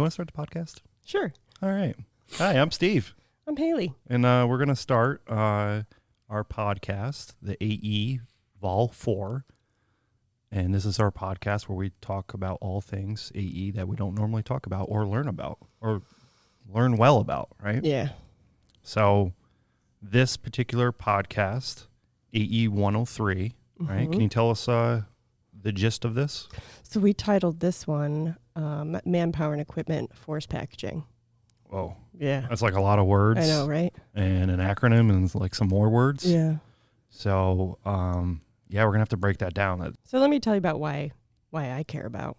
want to start the podcast? Sure. All right. Hi, I'm Steve. I'm Haley. And we're going to start our podcast, the AE Vol 4. And this is our podcast where we talk about all things AE that we don't normally talk about or learn about or learn well about, right? Yeah. So this particular podcast, AE 103, right? Can you tell us the gist of this? So we titled this one Manpower and Equipment Force Packaging. Whoa. Yeah. That's like a lot of words. I know, right? And an acronym and like some more words. Yeah. So, yeah, we're going to have to break that down. So let me tell you about why I care about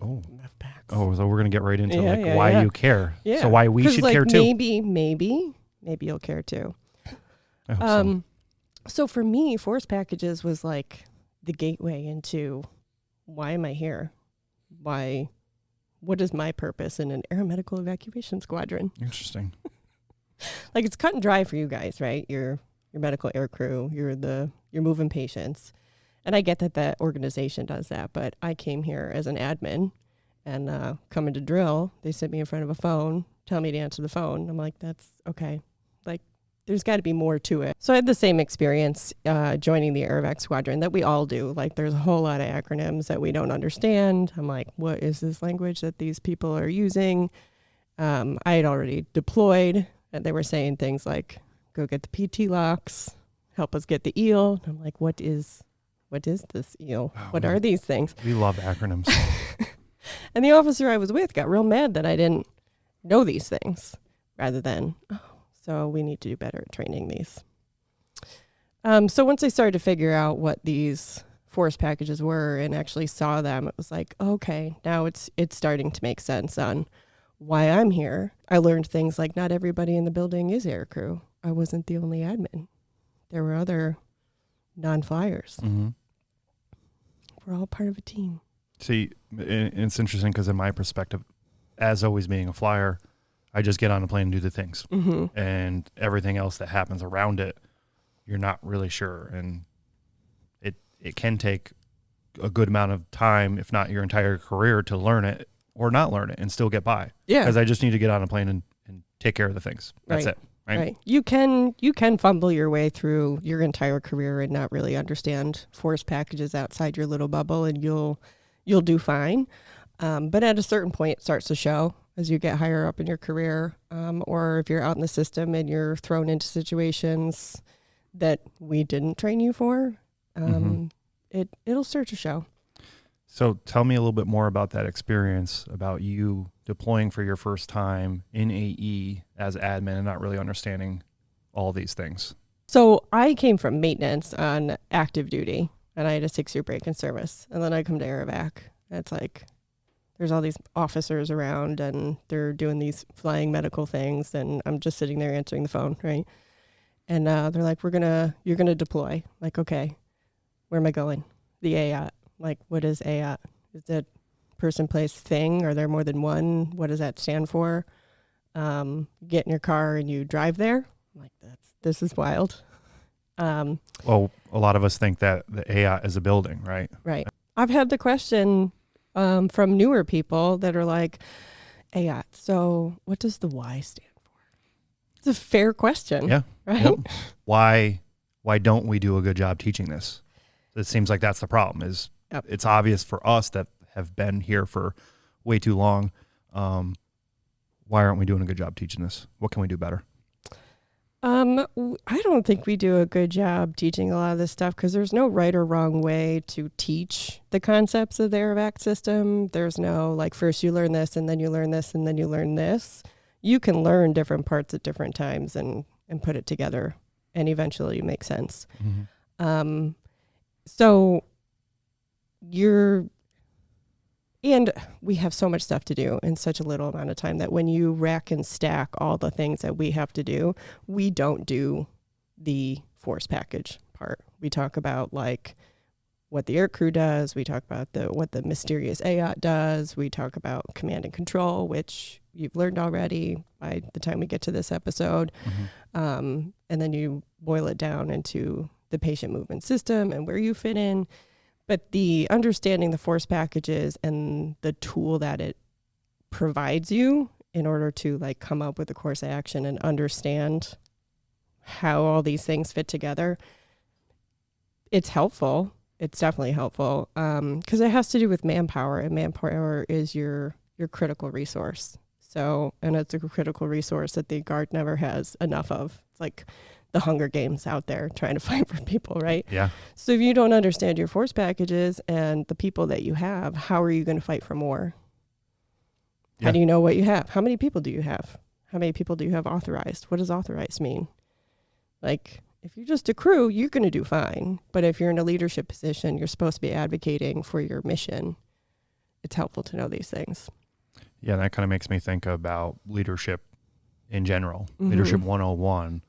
Oh, MEFPACs. so we're going to get right into Yeah, why yeah. you care. Yeah. So why we should care too. Maybe you'll care too. I hope so. So for me, force packages was like the gateway into why am I here? What is my purpose in an aeromedical evacuation squadron? Interesting. Like it's cut and dry for you guys, right? You're medical air crew, you're moving patients. And I get that organization does that, but I came here as an admin and coming to drill, they sit me in front of a phone, tell me to answer the phone. I'm like, that's okay. Like there's got to be more to it. So I had the same experience joining the Aerovac squadron that we all do. Like there's a whole lot of acronyms that we don't understand. I'm like, what is this language that these people are using? I had already deployed and they were saying things like, go get the PT locks, help us get the eel. I'm like, what is this eel? Oh, what are these things? We love acronyms. And the officer I was with got real mad that I didn't know these things rather than, so we need to do better at training these. So once I started to figure out what these force packages were and actually saw them, it was like, okay, now it's starting to make sense on why I'm here. I learned things like not everybody in the building is air crew. I wasn't the only admin. There were other non-flyers. Mm-hmm. We're all part of a team. See, it's interesting because in my perspective, as always being a flyer, I just get on a plane and do the things. Mm-hmm. And everything else that happens around it, you're not really sure. And it can take a good amount of time, if not your entire career, to learn it or not learn it and still get by. Yeah. Because I just need to get on a plane and take care of the things. That's Right. it. Right. You can fumble your way through your entire career and not really understand force packages outside your little bubble, and you'll do fine. But at a certain point, it starts to show as you get higher up in your career, or if you're out in the system and you're thrown into situations that we didn't train you for. It'll start to show. So tell me a little bit more about that experience, about you deploying for your first time in AE as admin and not really understanding all these things. So I came from maintenance on active duty, and I had a 6-year break in service. And then I come to Aerovac. And it's like there's all these officers around, and they're doing these flying medical things, and I'm just sitting there answering the phone, right? And they're like, you're gonna deploy. Like, okay, where am I going? The AYAT. Like, what is AYAT? Is it person, place, thing? Are there more than one? What does that stand for? Get in your car and you drive there. I'm like, this is wild. Well, a lot of us think that the AYAT is a building, right? Right. I've had the question from newer people that are like, AYAT, so what does the Y stand for? It's a fair question. Yeah. Right? Yep. Why don't we do a good job teaching this? It seems like that's the problem. It's obvious for us that have been here for way too long. Why aren't we doing a good job teaching this? What can we do better? I don't think we do a good job teaching a lot of this stuff because there's no right or wrong way to teach the concepts of the Aerovac system. There's no like first you learn this and then you learn this and then you learn this. You can learn different parts at different times and put it together and eventually make sense. Mm-hmm. So and we have so much stuff to do in such a little amount of time that when you rack and stack all the things that we have to do, we don't do the force package part. We talk about like what the air crew does. We talk about what the mysterious AYAT does. We talk about command and control, which you've learned already by the time we get to this episode. Mm-hmm. And then you boil it down into the patient movement system and where you fit in. But the understanding the force packages and the tool that it provides you in order to like come up with a course of action and understand how all these things fit together, it's helpful. It's definitely helpful because it has to do with manpower, and manpower is your critical resource. So, and it's a critical resource that the Guard never has enough of. It's like the Hunger Games out there trying to fight for people, right? Yeah. So if you don't understand your force packages and the people that you have, how are you going to fight for more? Yeah. How do you know what you have? How many people do you have? How many people do you have authorized? What does authorized mean? Like, if you're just a crew, you're going to do fine. But if you're in a leadership position, you're supposed to be advocating for your mission. It's helpful to know these things. Yeah, that kind of makes me think about leadership in general. Mhm. Leadership 101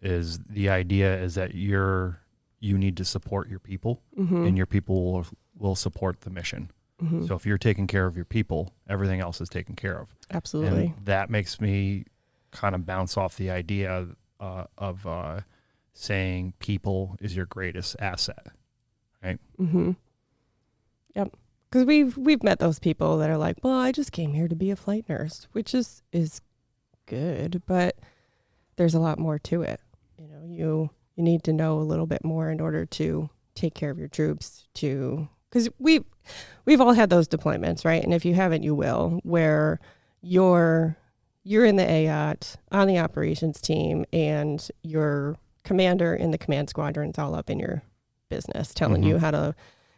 is the idea is that you need to support your people, Mm-hmm. and your people will support the mission. Mm-hmm. So if you're taking care of your people, everything else is taken care of. Absolutely. And that makes me kind of bounce off the idea of saying people is your greatest asset. Mm-hmm. Yep. Because we've met those people that are like, well, I just came here to be a flight nurse, which is good, but there's a lot more to it. You know, you need to know a little bit more in order to take care of your troops. Because we've all had those deployments, right? And if you haven't, you will, where you're in the AOT on the operations team, and your commander in the command squadron's all up in your business, telling Mhm. you how to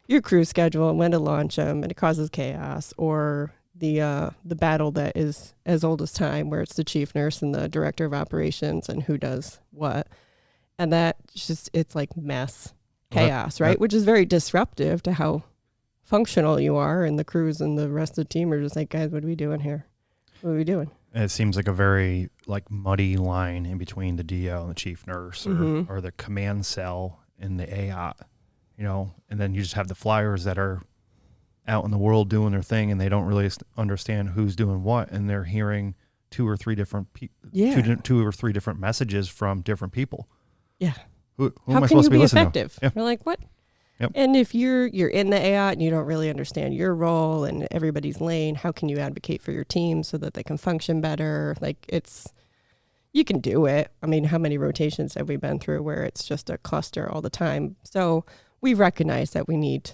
your crew schedule and when to launch them, and it causes chaos. Or the battle that is as old as time, where it's the chief nurse and the director of operations and who does what, and that just it's like mass chaos, right? Which is very disruptive to how functional you are, and the crews and the rest of the team are just like, guys, what are we doing here? What are we doing? It seems like a very like muddy line in between the DO and the chief nurse, or, Mhm. or the command cell and the AOT, you know, and then you just have the flyers that are out in the world doing their thing, and they don't really understand who's doing what, and they're hearing two or three different two or three different messages from different people. Yeah. Who How am I can you supposed to be be listening effective? Yeah. You're like, what? Yep. And if you're in the AOT and you don't really understand your role and everybody's lane, how can you advocate for your team so that they can function better? Like, you can do it. I mean, how many rotations have we been through where it's just a cluster all the time? So we recognize that we need,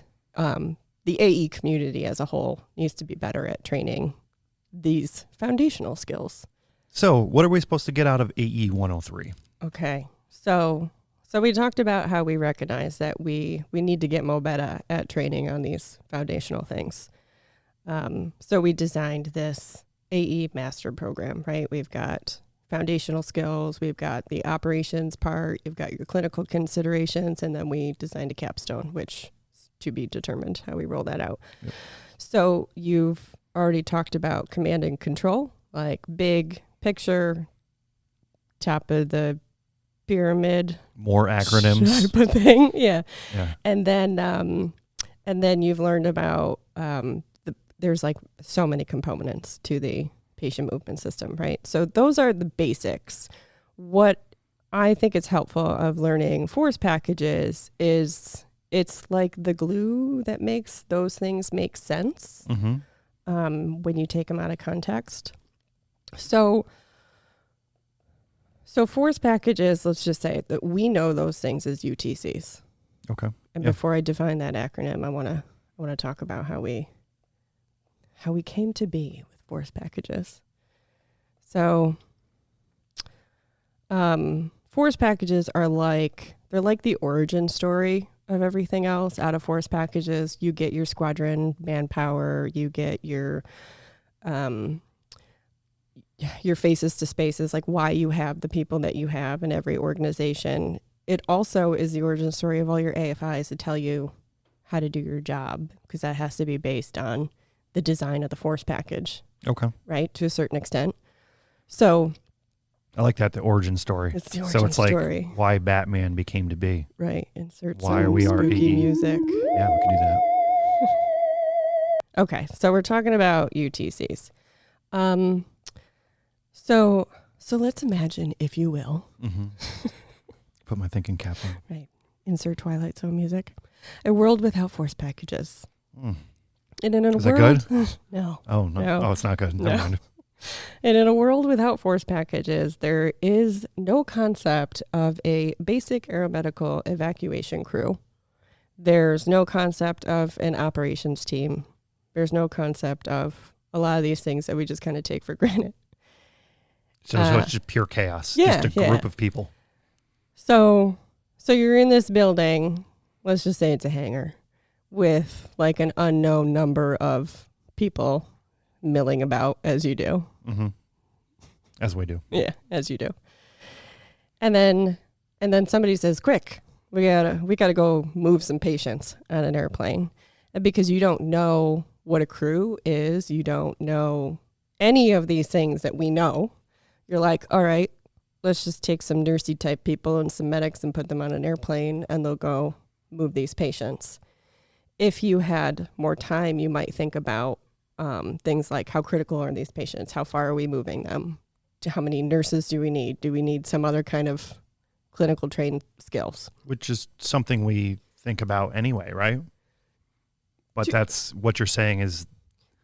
the AE community as a whole needs to be better at training these foundational skills. So what are we supposed to get out of AE 103? Okay. So we talked about how we recognize that we need to get more better at training on these foundational things. So we designed this AE master program, right? We've got foundational skills, we've got the operations part, you've got your clinical considerations, and then we designed a capstone, which is to be determined how we roll that out. Yep. So you've already talked about command and control, like big picture, top of the pyramid, More acronyms. type of thing. Yeah. Yeah. And then you've learned about there's like so many components to the patient movement system, right? So those are the basics. What I think it's helpful of learning force packages is it's like the glue that makes those things make sense Mm-hmm. when you take them out of context. So force packages, let's just say that we know those things as UTCs. Okay. And Yeah. before I define that acronym, I want to talk about how we came to be with force packages. So, force packages are they're like the origin story of everything else. Out of force packages, you get your squadron manpower, you get your faces to spaces, like why you have the people that you have in every organization. It also is the origin story of all your AFIs to tell you how to do your job, because that has to be based on the design of the force package, Okay. right? To a certain extent. So I like that, the origin story. it's the origin So it's like story, why Batman became to be. right? Insert Why some are we spooky RAE? music. Yeah, we can do that. Okay, so we're talking about UTCs. So let's imagine, if you will, Mm-hmm. Put my thinking cap on. insert Twilight Zone music, a world without force packages. Mm. And in a Is world, that good? No. Oh, no. No. Oh, it's not good. Never No. mind. And in a world without force packages, there is no concept of a basic aeromedical evacuation crew. There's no concept of an operations team. There's no concept of a lot of these things that we just kind of take for granted. So it's just pure chaos. yeah, Just a yeah. group of people. So you're in this building, let's just say it's a hangar, with like an unknown number of people milling about as you do. Mm-hmm. As we do. Yeah, as you do. And then somebody says, "Quick, we gotta go move some patients on an airplane." And because you don't know what a crew is, you don't know any of these things that we know, you're like, "All right, let's just take some nursey type people and some medics and put them on an airplane and they'll go move these patients." If you had more time, you might think about things like, how critical are these patients? How far are we moving them? How many nurses do we need? Do we need some other kind of clinical trained skills? Which is something we think about anyway, right? But that's what you're saying is,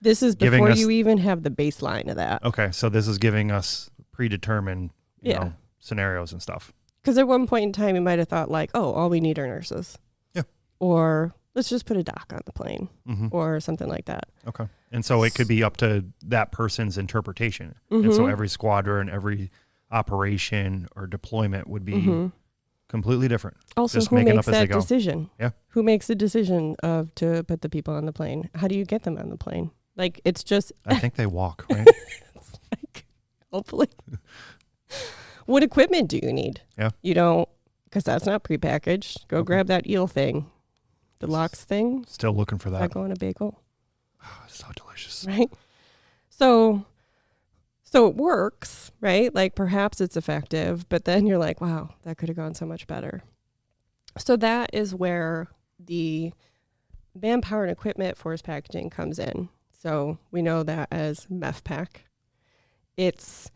This is giving before us- you even have the baseline of that. okay, so this is giving us predetermined you Yeah. know, scenarios and stuff. Because at one point in time, you might have thought like, oh, all we need are nurses. Yeah. Or let's just put a doc on the plane Mm-hmm. or something like that. Okay. And so it could be up to that person's interpretation. And so Mhm. every squadron, every operation or deployment would be Mhm. completely different. Also, just who making makes up as they that go. decision? Yeah. Who makes the decision of to put the people on the plane? How do you get them on the plane? Like, it's just I think they walk, right? like, hopefully. What equipment do you need? Yeah. You don't, because that's not prepackaged. Go Okay. grab that eel thing, the lox thing. Still looking for That that. go on a bagel, Oh, it's so delicious. right? So it works, right? Like perhaps it's effective, but then you're like, wow, that could have gone so much better. So that is where the manpower and equipment force packaging comes in. So we know that as MEFPAC. It's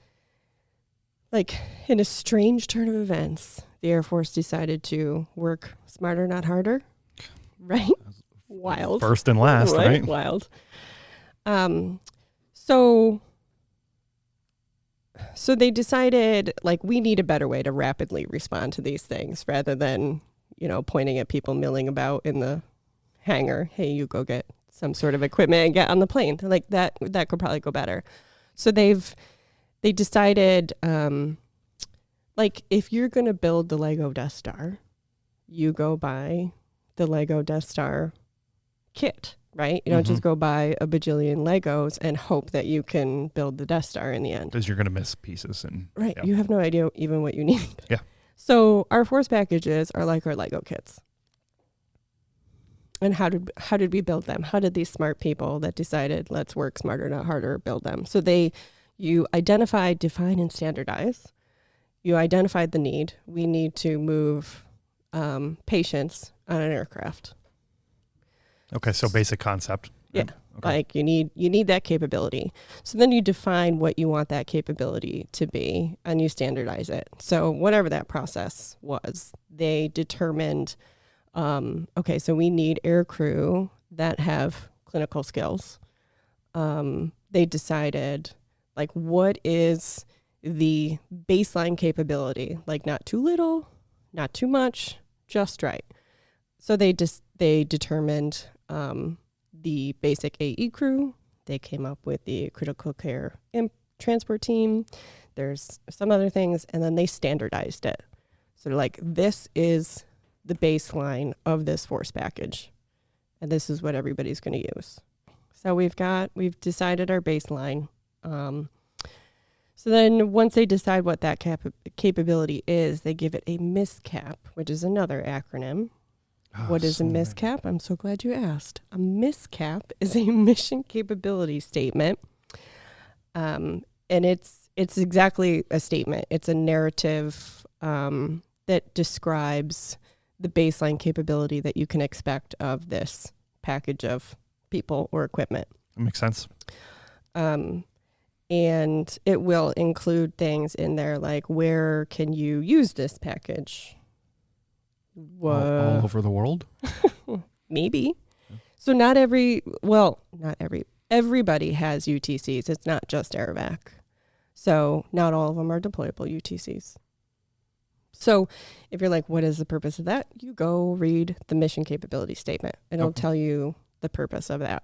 like, in a strange turn of events, the Air Force decided to work smarter, not harder. Right? Wild. First and last, right? Wild. So they decided, like, we need a better way to rapidly respond to these things rather than, pointing at people milling about in the hangar. Hey, you go get some sort of equipment and get on the plane. Like that could probably go better. So they decided, like, if you're going to build the Lego Death Star, you go buy the Lego Death Star kit, right? You don't just go buy a bajillion Legos and hope that you can build the Death Star in the end. Because you're going to miss pieces. And Right. yeah. You have no idea even what you need. Yeah. So our force packages are like our Lego kits. And how did we build them? How did these smart people that decided let's work smarter, not harder, build them? So you identified, define, and standardize. You identified the need. We need to move patients on an aircraft. Okay, so basic concept. Yeah. Okay. Like you need that capability. So then you define what you want that capability to be and you standardize it. So whatever that process was, they determined, okay, so we need air crew that have clinical skills. They decided, like, what is the baseline capability? Like, not too little, not too much, just right. So they determined the basic AE crew. They came up with the critical care transport team. There's some other things, and then they standardized it. So they're like, this is the baseline of this force package, and this is what everybody's going to use. So we've decided our baseline. So then once they decide what that capability is, they give it a MISCAP, which is another acronym. What is a MISCAP? I'm so glad you asked. A MISCAP is a mission capability statement. And it's exactly a statement. It's a narrative that describes the baseline capability that you can expect of this package of people or equipment. That makes sense. And it will include things in there like, where can you use this package? All over the world? Maybe. So everybody has UTCs. It's not just AirVac. So not all of them are deployable UTCs. So if you're like, what is the purpose of that? You go read the mission capability statement, and it'll tell you the purpose of that.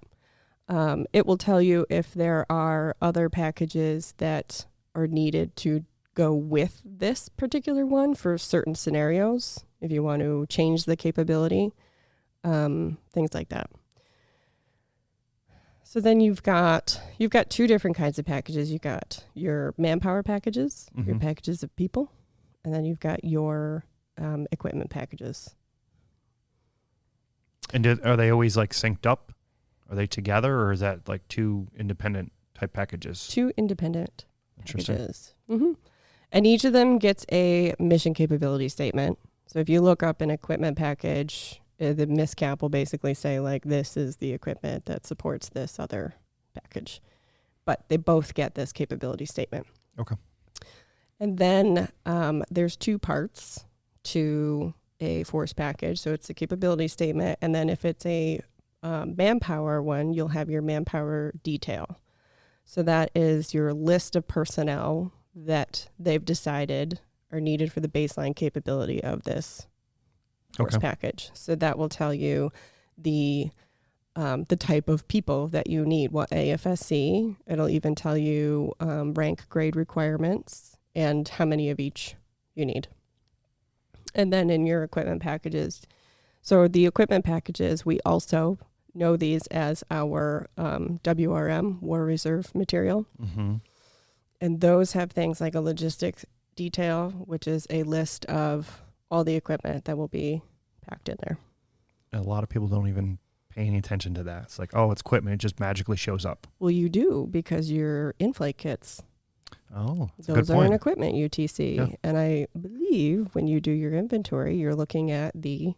It will tell you if there are other packages that are needed to go with this particular one for certain scenarios, if you want to change the capability, things like that. So then you've got two different kinds of packages. You've got your manpower packages, your packages of people, and then you've got your equipment packages. And are they always like synced up? Are they together, or is that like two independent type packages? Two independent packages. And each of them gets a mission capability statement. So if you look up an equipment package, the MISCAP will basically say, like, this is the equipment that supports this other package. But they both get this capability statement. Okay. And then there's two parts to a force package. So it's the capability statement. And then if it's a manpower one, you'll have your manpower detail. So that is your list of personnel that they've decided are needed for the baseline capability of this force package. So that will tell you the type of people that you need, what AFSC. It'll even tell you rank grade requirements and how many of each you need. And then in your equipment packages, so the equipment packages, we also know these as our WRM, War Reserve Material. And those have things like a logistics detail, which is a list of all the equipment that will be packed in there. And a lot of people don't even pay any attention to that. It's like, oh, it's equipment. It just magically shows up. Well, you do, because your in-flight kits. Oh, that's those a good are point. an equipment UTC. Yeah. And I believe when you do your inventory, you're looking at the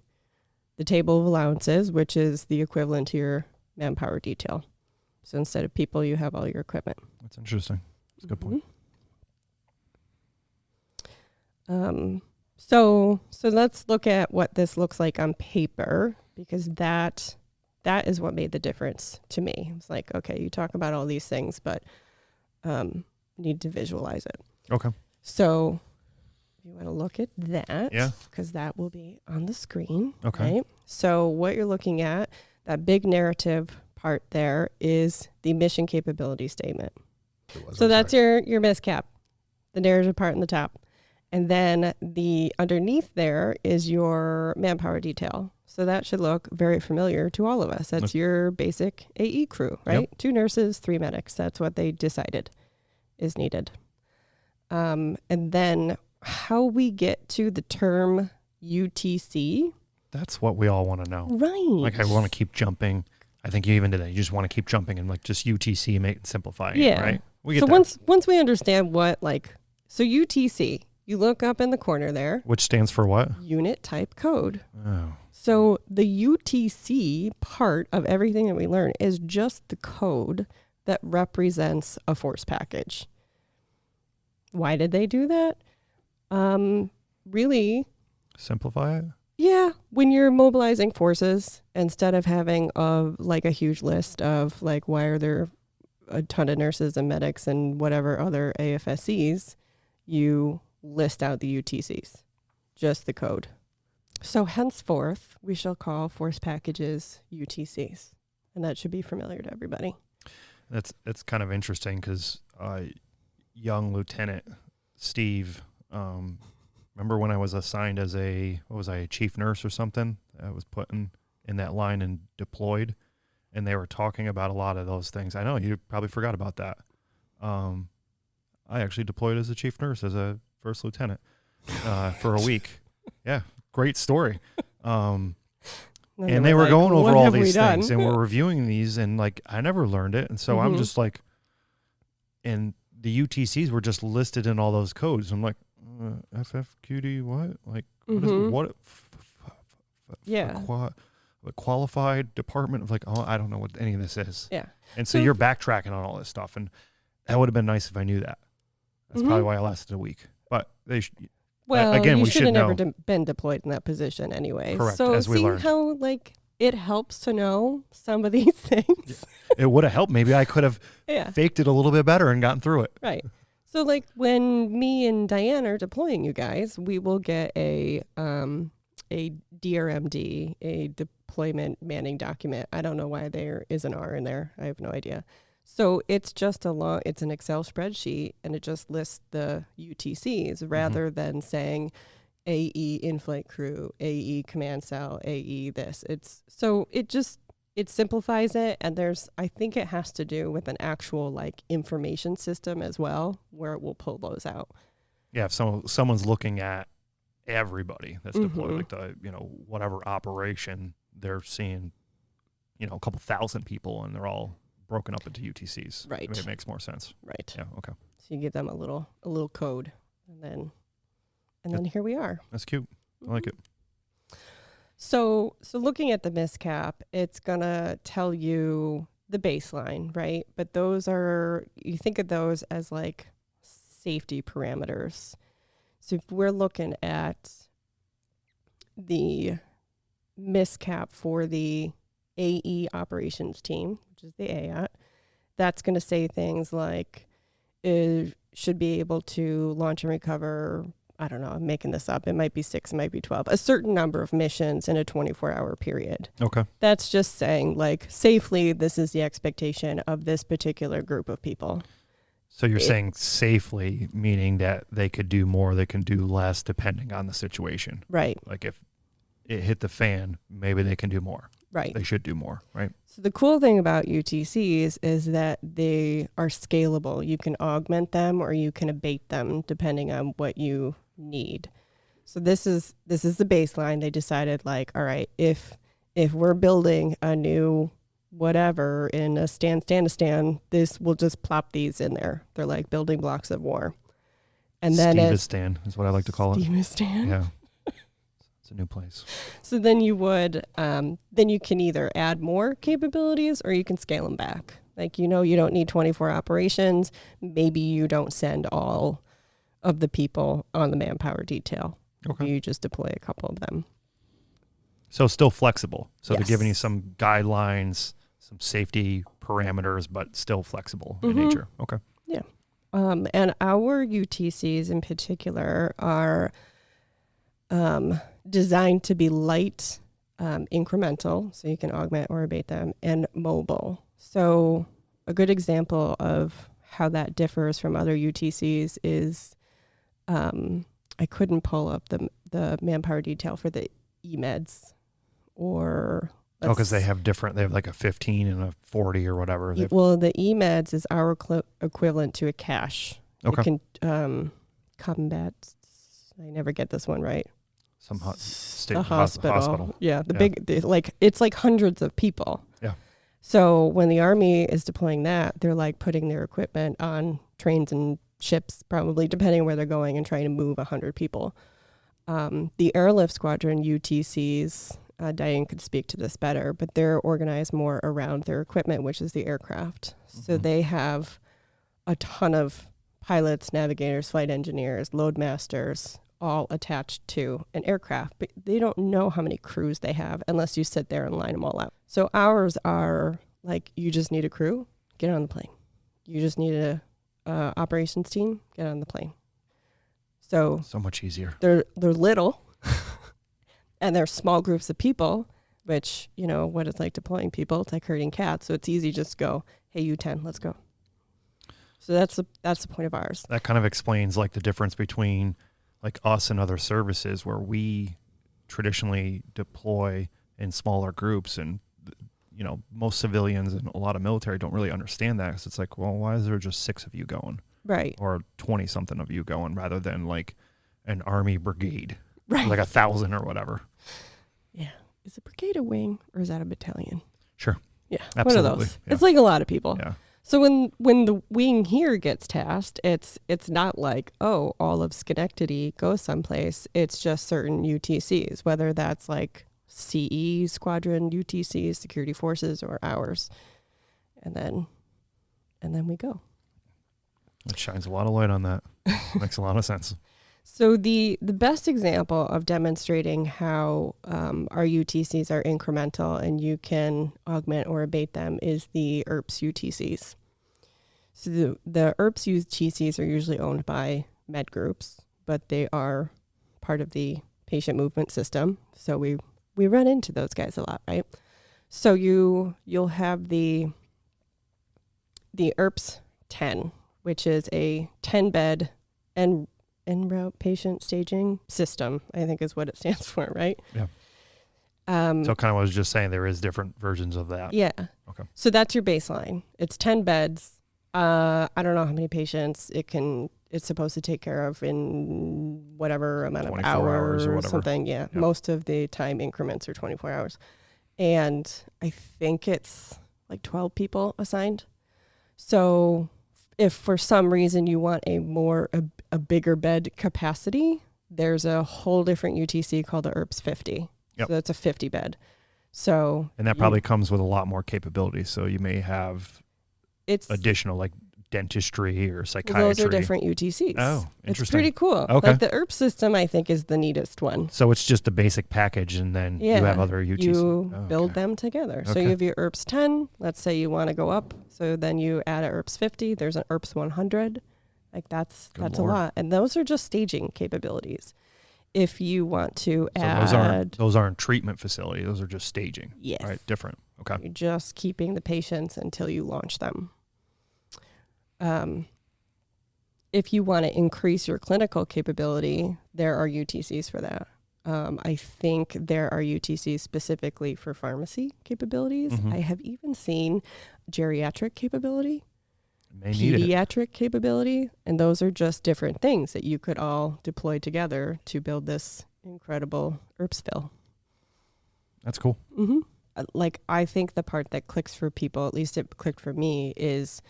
table of allowances, which is the equivalent to your manpower detail. So instead of people, you have all your equipment. That's interesting. That's a good point. So let's look at what this looks like on paper, because that is what made the difference to me. It's like, okay, you talk about all these things, but need to visualize it. Okay. So if you want to look at that, Yeah, because that will be on the screen. Okay. Right? So what you're looking at, that big narrative part there, is the mission capability statement. So that's your MISCAP, the narrative part in the top. And then the underneath there is your manpower detail. So that should look very familiar to all of us. That's your basic AE crew, right? Yep. 2 nurses, 3 medics. That's what they decided is needed. And then how we get to the term UTC. That's what we all want to know. Right. Like, I want to keep jumping. I think you even did that. You just want to keep jumping and like just UTC, make it simplify it, right? We get so that. once we understand what, like, so UTC, you look up in the corner there. Which stands for what? Unit type code. Oh. So the UTC part of everything that we learn is just the code that represents a force package. Why did they do that? Really? Simplify it? Yeah. When you're mobilizing forces, instead of having a huge list of like, why are there a ton of nurses and medics and whatever other AFSCs, you list out the UTCs, just the code. So henceforth, we shall call force packages UTCs, and that should be familiar to everybody. That's kind of interesting because young Lieutenant Steve, remember when I was assigned as a chief nurse or something? I was put in that line and deployed, and they were talking about a lot of those things. I know you probably forgot about that. I actually deployed as a chief nurse, as a first lieutenant, for a week. Yeah, great story. And they were going over all these things, and we're reviewing these, and like I never learned it, and so I'm just like, and the UTCs were just listed in all those codes. I'm like, FFQD, what? Like, what is what? Qualified department of like, oh, I don't know what any of this is. Yeah. And so you're backtracking on all this stuff, and that would have been nice if I knew that. That's probably why I lasted a week. But they well, again, you we should have know. never been deployed in that position anyway. Correct, So as we see learned. how like it helps to know some of these things. It would have helped. Maybe I could have Yeah, faked it a little bit better and gotten through it. right. So like when me and Diane are deploying you guys, we will get a DRMD, a deployment manning document. I don't know why there is an R in there. I have no idea. So it's just it's an Excel spreadsheet, and it just lists the UTCs rather than saying AE in-flight crew, AE command cell, AE this. It simplifies it, and I think it has to do with an actual like information system as well, where it will pull those out. Yeah, if someone's looking at everybody that's deployed, like the, whatever operation, they're seeing, a couple thousand people, and they're all broken up into UTCs. Right. It makes more sense. Right. Yeah. Okay. So you give them a little code, and then here we are. That's cute. I like it. So looking at the MISCAP, it's gonna tell you the baseline, right? But you think of those as like safety parameters. So if we're looking at the MISCAP for the AE operations team, which is the AAT, that's going to say things like it should be able to launch and recover, I don't know, I'm making this up, it might be 6, it might be 12, a certain number of missions in a 24-hour period. Okay. That's just saying, like, safely, this is the expectation of this particular group of people. So you're saying safely, meaning that they could do more, they can do less, depending on the situation. Right. Like if it hit the fan, maybe they can do more. Right. They should do more, right? So the cool thing about UTCs is that they are scalable. You can augment them or you can abate them depending on what you need. So this is the baseline. They decided, like, all right, if we're building a new whatever in a stand, this will just plop these in there. They're like building blocks of war. And then Steamistan is what I like to call it. Steamistan. Yeah. It's a new place. So then you would, then you can either add more capabilities or you can scale them back. Like, you don't need 24 operations. Maybe you don't send all of the people on the manpower detail. Okay. You just deploy a couple of them. So still flexible. So Yes. they're giving you some guidelines, some safety parameters, but still flexible in nature. Okay. Yeah. And our UTCs in particular are designed to be light, incremental, so you can augment or abate them, and mobile. So a good example of how that differs from other UTCs is I couldn't pull up the manpower detail for the EMEDs or... because they have like a 15 and a 40 or whatever. Well, the EMEDs is our equivalent to a cache. Okay. It can combat... I never get this one right. Some state the hospital. hospital. Yeah, it's like hundreds of people. Yeah. So when the Army is deploying that, they're like putting their equipment on trains and ships, probably depending where they're going, and trying to move 100 people. The Airlift Squadron UTCs, Diane could speak to this better, but they're organized more around their equipment, which is the aircraft. So they have a ton of pilots, navigators, flight engineers, load masters, all attached to an aircraft, but they don't know how many crews they have unless you sit there and line them all out. So ours are like, you just need a crew, get on the plane. You just need a operations team, get on the plane. So much easier. They're little and they're small groups of people, which, what it's like deploying people, it's like herding cats. So it's easy just to go, hey, U-10, let's go. So that's the point of ours. That kind of explains like the difference between like us and other services where we traditionally deploy in smaller groups, and most civilians and a lot of military don't really understand that. So it's like, well, why is there just 6 of you going? Right. Or 20 something of you going, rather than like an Army brigade, right? Like 1,000 or whatever. Yeah. Is a brigade a wing or is that a battalion? Sure. Yeah. Absolutely. One of those. Yeah. It's like a lot of people. Yeah. So when the wing here gets tasked, it's not like, oh, all of Schenectady goes someplace. It's just certain UTCs, whether that's like CE squadron UTCs, security forces, or ours. And then we go. It shines a lot of light on that. Makes a lot of sense. So the best example of demonstrating how our UTCs are incremental and you can augment or abate them is the ERPS UTCs. So the ERPS UTCs are usually owned by med groups, but they are part of the patient movement system. So we run into those guys a lot, right? So you'll have the ERPS 10, which is a 10-bed en route patient staging system, I think is what it stands for, right? Yeah. So kind of what I was just saying, there is different versions of that. Yeah. Okay. So that's your baseline. It's 10 beds. I don't know how many patients it's supposed to take care of in whatever amount of 24 hours or or whatever. something. Yeah. Yep. Most of the time increments are 24 hours. And I think it's like 12 people assigned. So if for some reason you want a bigger bed capacity, there's a whole different UTC called the ERPS 50. Yep. So that's a 50 bed. So And that probably comes with a lot more capabilities. So you may have it's additional like dentistry or psychiatry. those are different UTCs. Oh, interesting. It's pretty cool. Okay. Like the ERP system, I think, is the neatest one. So it's just the basic package, and then you have other UTCs. You Oh, build okay. them together. So Okay. you have your ERPS 10. Let's say you want to go up. So then you add an ERPS 50. There's an ERPS 100. Like that's Good a Lord. lot. And those are just staging capabilities. If you want to So add, those aren't treatment facility. Those are just staging. yes, Right. Different. Okay. you're just keeping the patients until you launch them. If you want to increase your clinical capability, there are UTCs for that. I think there are UTCs specifically for pharmacy capabilities. Mhm. I have even seen geriatric capability, May need it. pediatric capability, and those are just different things that you could all deploy together to build this incredible ERPSville. That's cool. Mm-hmm. Like, I think the part that clicks for people, at least it clicked for me, is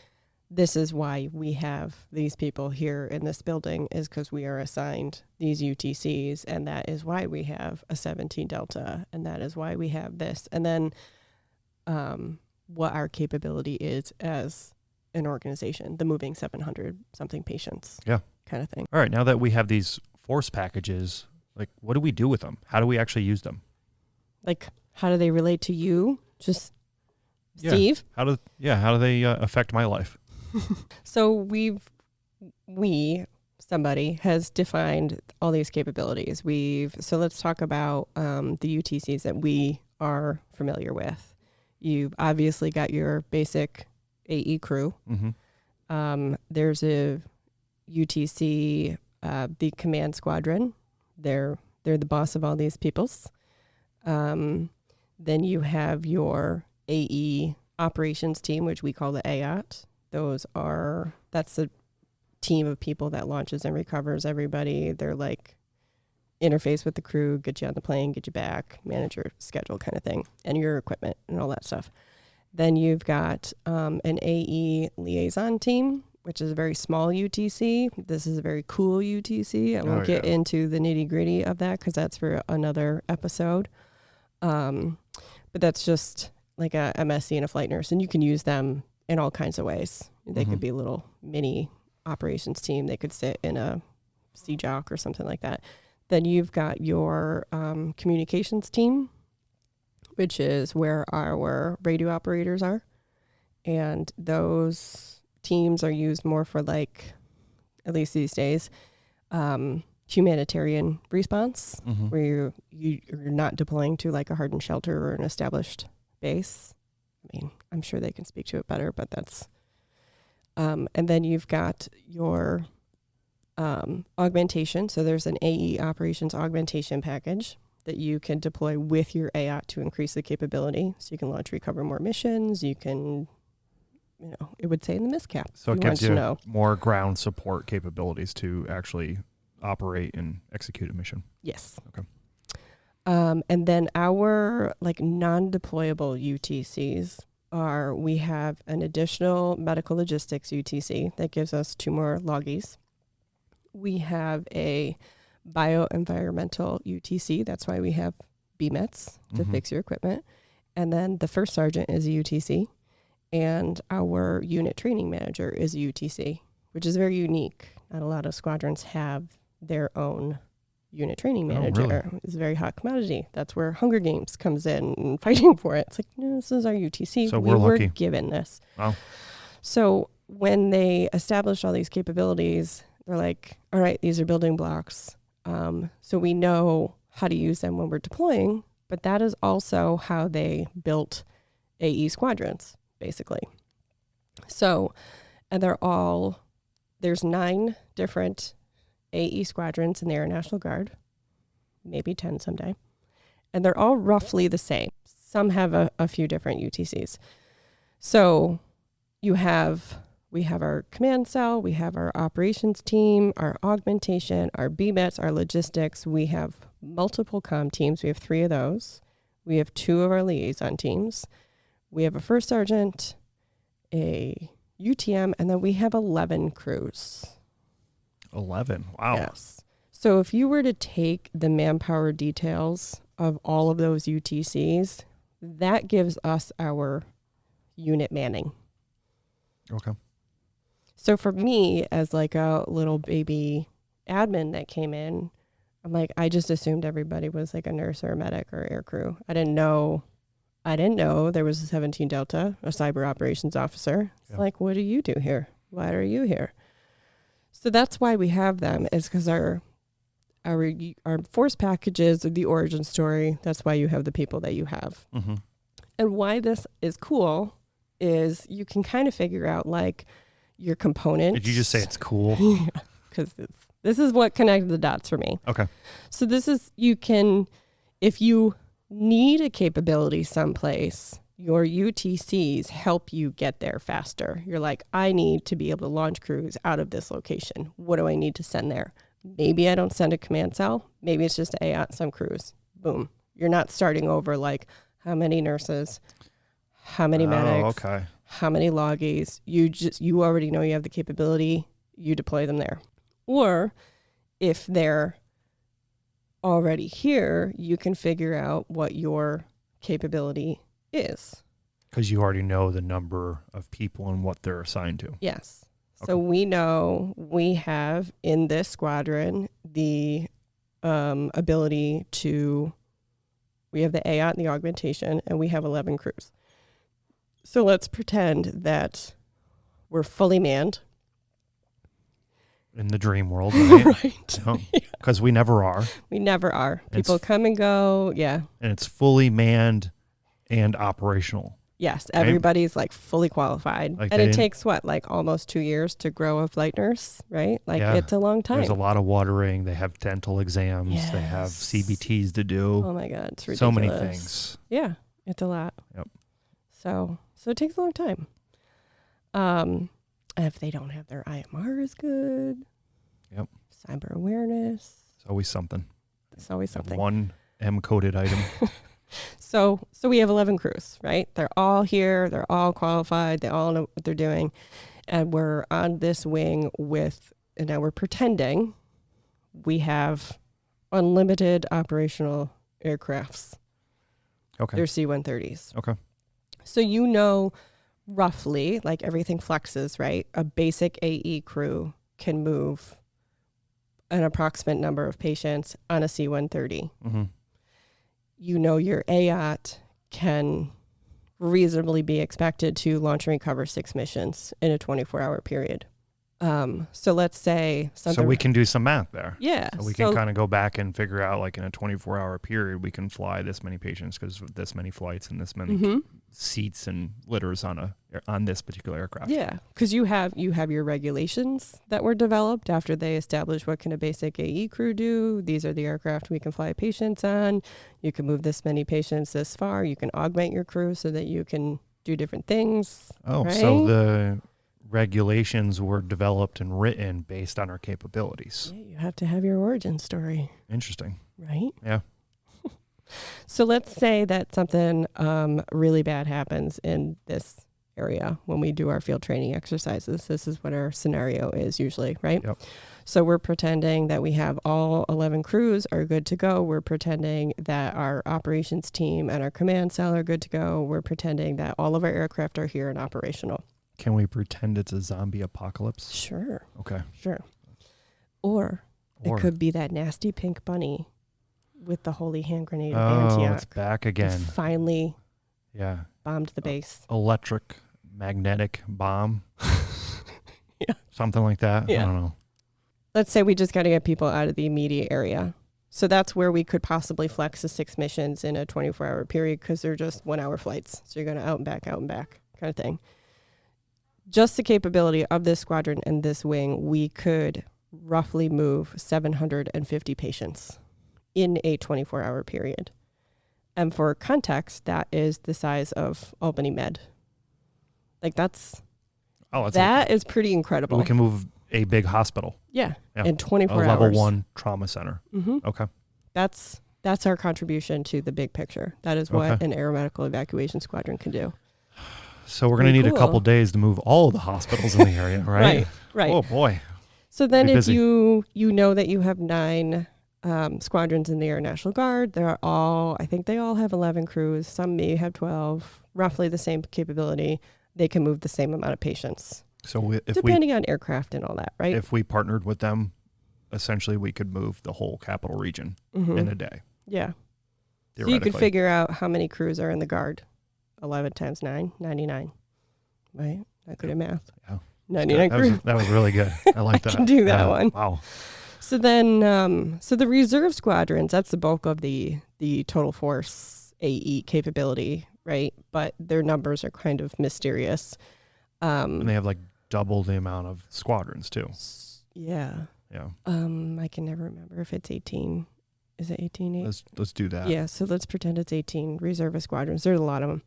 this is why we have these people here in this building, is because we are assigned these UTCs, and that is why we have a 17 Delta, and that is why we have this. And then what our capability is as an organization, the moving 700 something patients. Yeah. Kind of thing. All right. Now that we have these force packages, like what do we do with them? How do we actually use them? Like, how do they relate to you? Just Yeah. Steve? How do they affect my life? So somebody has defined all these capabilities. So let's talk about the UTCs that we are familiar with. You've obviously got your basic AE crew. Mm-hmm. There's a UTC, the command squadron. They're the boss of all these peoples. Then you have your AE operations team, which we call the AOT. That's a team of people that launches and recovers everybody. They're like interface with the crew, get you on the plane, get you back, manage your schedule kind of thing, and your equipment and all that stuff. Then you've got an AE liaison team, which is a very small UTC. This is a very cool UTC. I won't get into the nitty gritty of that because that's for another episode. But that's just like a MSc and a flight nurse, and you can use them in all kinds of ways. They could be a little mini operations team. They could sit in a CJOC or something like that. Then you've got your communications team, which is where our radio operators are. And those teams are used more for, like, at least these days, humanitarian response, where you're not deploying to like a hardened shelter or an established base. I mean, I'm sure they can speak to it better, but that's, and then you've got your augmentation. So there's an AE operations augmentation package that you can deploy with your AOT to increase the capability. So you can launch, recover more missions. You can, it would say in the MISCAP. So it gives you more ground support capabilities to actually operate and execute a mission. Yes. Okay. And then our like non-deployable UTCs we have an additional medical logistics UTC that gives us 2 more loggies. We have a bioenvironmental UTC. That's why we have BMETs to fix your equipment. And then the first sergeant is a UTC. And our unit training manager is a UTC, which is very unique. Not a lot of squadrons have their own unit training Oh, manager. really? It's a very hot commodity. That's where Hunger Games comes in and fighting for it. It's like, no, this is our UTC. So we we're were lucky. given this. Wow. So when they established all these capabilities, they're like, all right, these are building blocks. So we know how to use them when we're deploying, but that is also how they built AE squadrons, basically. So, and there's 9 different AE squadrons in the Air National Guard, maybe 10 someday. And they're all roughly the same. Some have a few different UTCs. So we have our command cell, we have our operations team, our augmentation, our BMETs, our logistics. We have multiple comm teams. We have 3 of those. We have 2 of our liaison teams. We have a first sergeant, a UTM, and then we have 11 crews. 11. Wow. Yes. So if you were to take the manpower details of all of those UTCs, that gives us our unit manning. Okay. So for me, as like a little baby admin that came in, I'm like, I just assumed everybody was like a nurse or a medic or air crew. I didn't know there was a 17 Delta, a cyber operations officer. It's like, what do you do here? Why are you here? So that's why we have them, is because our force packages are the origin story. That's why you have the people that you have. Mm-hmm. And why this is cool is you can kind of figure out like your components. Did you just say it's cool? Yeah, because this is what connected the dots for me. Okay. So this is, if you need a capability someplace, your UTCs help you get there faster. You're like, I need to be able to launch crews out of this location. What do I need to send there? Maybe I don't send a command cell. Maybe it's just AOT some crews. Boom. You're not starting over like how many nurses, how many medics, okay. how many loggies. You already know you have the capability. You deploy them there. Or if they're already here, you can figure out what your capability is. Because you already know the number of people and what they're assigned to. Yes. Okay. So we know we have in this squadron the ability to, we have the AOT and the augmentation, and we have 11 crews. So let's pretend that we're fully manned. In the dream world, right? Right. Because we never are. We never are. It's People come and go. Yeah. And it's fully manned and operational. Yes. Everybody's like fully qualified. Like and it takes what, like almost 2 years to grow a flight nurse, right? Like it's a long time. There's a lot of watering. They have dental exams. Yes. They have CBTs to do. Oh my God. It's ridiculous. So many things. Yeah. It's a lot. Yep. So it takes a long time. And if they don't have their IMR is good. Yep. Cyber awareness. It's always something. It's always something. One M-coded item. So we have 11 crews, right? They're all here. They're all qualified. They all know what they're doing. And we're on this wing and now we're pretending we have unlimited operational aircrafts. Okay. They're C-130s. Okay. So roughly, like everything flexes, right? A basic AE crew can move an approximate number of patients on a C-130. Mm-hmm. Your AOT can reasonably be expected to launch and recover 6 missions in a 24-hour period. So let's say something. So we can do some math there. Yeah. So we can kind of go back and figure out, like in a 24-hour period, we can fly this many patients because this many flights and this many seats and litters on this particular aircraft. Yeah, because you have your regulations that were developed after they established what can a basic AE crew do. These are the aircraft we can fly patients on. You can move this many patients this far. You can augment your crew so that you can do different things. Oh, right? So the regulations were developed and written based on our capabilities. Yeah, you have to have your origin story. Interesting. Right? Yeah. So let's say that something really bad happens in this area when we do our field training exercises. This is what our scenario is usually, right? Yep. So we're pretending that we have all 11 crews are good to go. We're pretending that our operations team and our command cell are good to go. We're pretending that all of our aircraft are here and operational. Can we pretend it's a zombie apocalypse? Sure. Okay. Sure. Or It could be that nasty pink bunny with the holy hand grenade of Oh, Antioch. it's back Who again. finally Yeah. bombed the base. Electric magnetic bomb. Yeah. Something like that. Yeah. I don't know. Let's say we just got to get people out of the immediate area. So that's where we could possibly flex the 6 missions in a 24-hour period because they're just 1-hour flights. So you're going to out and back kind of thing. Just the capability of this squadron and this wing, we could roughly move 750 patients in a 24-hour period. And for context, that is the size of Albany Med. Like that is pretty incredible. We can move a big hospital. Yeah. Yeah. In 24 A hours. level 1 trauma center. Mm-hmm. Okay. That's our contribution to the big picture. That is what an aeromedical evacuation squadron can do. So we're going to need a couple days to move all of the hospitals in the area, right? Right. Oh boy. So then Be if busy. you know that you have 9 squadrons in the Air National Guard, I think they all have 11 crews. Some may have 12, roughly the same capability. They can move the same amount of patients. So depending on aircraft and all that, right? If we partnered with them, essentially we could move the whole capital region in a day. Yeah. So you could figure out how many crews are in the Guard. 11 times 9, 99. Right? Not good at math. Yeah. 99 crews. That was really good. I like that. I can do that one. Wow. So then, so the reserve squadrons, that's the bulk of the total force AE capability, right? But their numbers are kind of mysterious. And they have like double the amount of squadrons too. Yeah. Yeah. I can never remember if it's 18. Is it 18? Let's do that. Yeah. So let's pretend it's 18 reservist squadrons. There's a lot of them.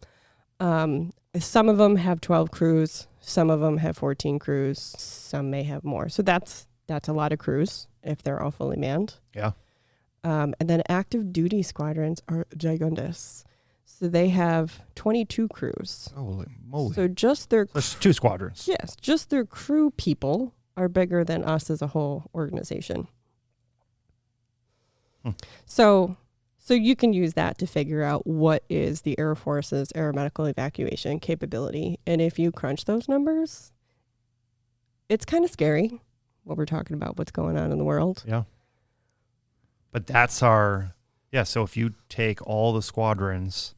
Some of them have 12 crews. Some of them have 14 crews. Some may have more. So that's a lot of crews if they're all fully manned. Yeah. And then active duty squadrons are gigundous. So they have 22 crews. Holy moly. So just their That's 2 squadrons. Yes, just their crew people are bigger than us as a whole organization. So you can use that to figure out what is the Air Force's aeromedical evacuation capability. And if you crunch those numbers, it's kind of scary what we're talking about, what's going on in the world. Yeah. But that's so if you take all the squadrons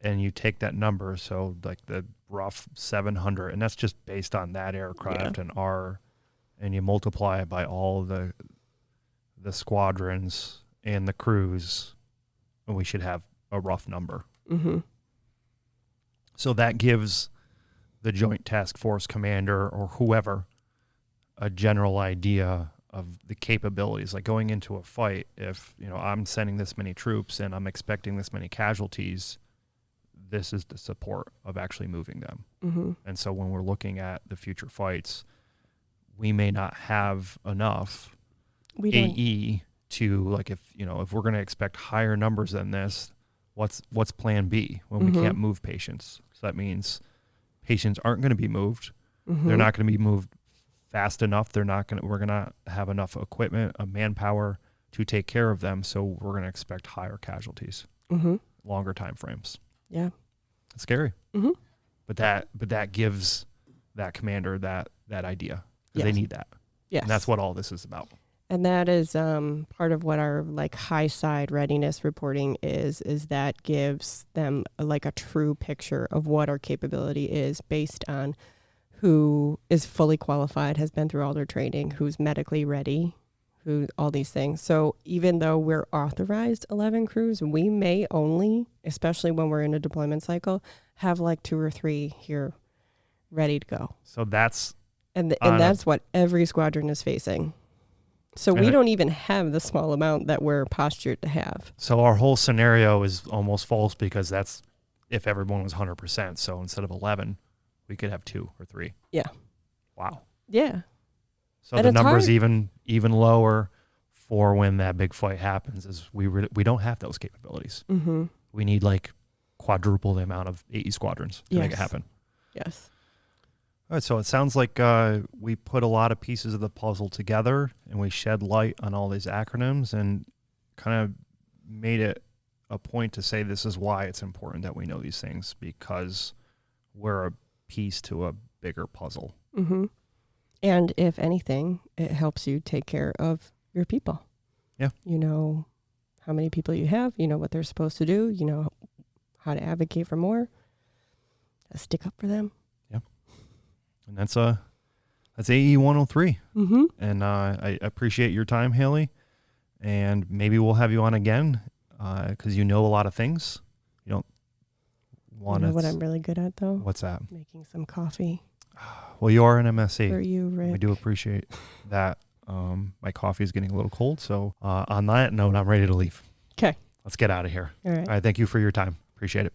and you take that number, so like the rough 700, and that's just based on that aircraft and you multiply it by all the squadrons and the crews, and we should have a rough number. Mm-hmm. So that gives the Joint Task Force commander or whoever a general idea of the capabilities. Like going into a fight, if I'm sending this many troops and I'm expecting this many casualties, this is the support of actually moving them. Mm-hmm. And so when we're looking at the future fights, we may not have enough AE to, like, if we're going to expect higher numbers than this, what's plan B when we can't move patients? So that means patients aren't going to be moved. Mm-hmm. They're not going to be moved fast enough. We're going to have enough equipment, manpower to take care of them. So we're going to expect higher casualties, longer time frames. Yeah. It's scary. Mm-hmm. But that gives that commander that idea. Yes. They need that. Yes. And that's what all this is about. And that is part of what our high side readiness reporting is that gives them a true picture of what our capability is based on who is fully qualified, has been through all their training, who's medically ready, all these things. So even though we're authorized 11 crews, we may only, especially when we're in a deployment cycle, have 2 or 3 here ready to go. So that's and that's what every squadron is facing. So we don't even have the small amount that we're postured to have. So our whole scenario is almost false because that's if everyone was 100%. So instead of 11, we could have 2 or 3. Yeah. Wow. Yeah. So and the number's even lower for when that big fight happens. Is we don't have those capabilities. Mm-hmm. We need quadruple the amount of AE squadrons to make it happen. Yes. All right, so it sounds like we put a lot of pieces of the puzzle together and we shed light on all these acronyms and kind of made it a point to say this is why it's important that we know these things, because we're a piece to a bigger puzzle. Mm-hmm. And if anything, it helps you take care of your people. Yeah. You know how many people you have. You know what they're supposed to do. You know how to advocate for more. Stick up for them. Yeah. And that's AE 103. Mm-hmm. And I appreciate your time, Haley. And maybe we'll have you on again because you know a lot of things. You don't want You to. know what I'm really good at, though? What's that? Making some coffee Well, you are an MSc. for you, Rick. We do appreciate that. My coffee is getting a little cold. So on that note, I'm ready to leave. Okay. Let's get out of here. All right. All right. Thank you for your time. Appreciate it.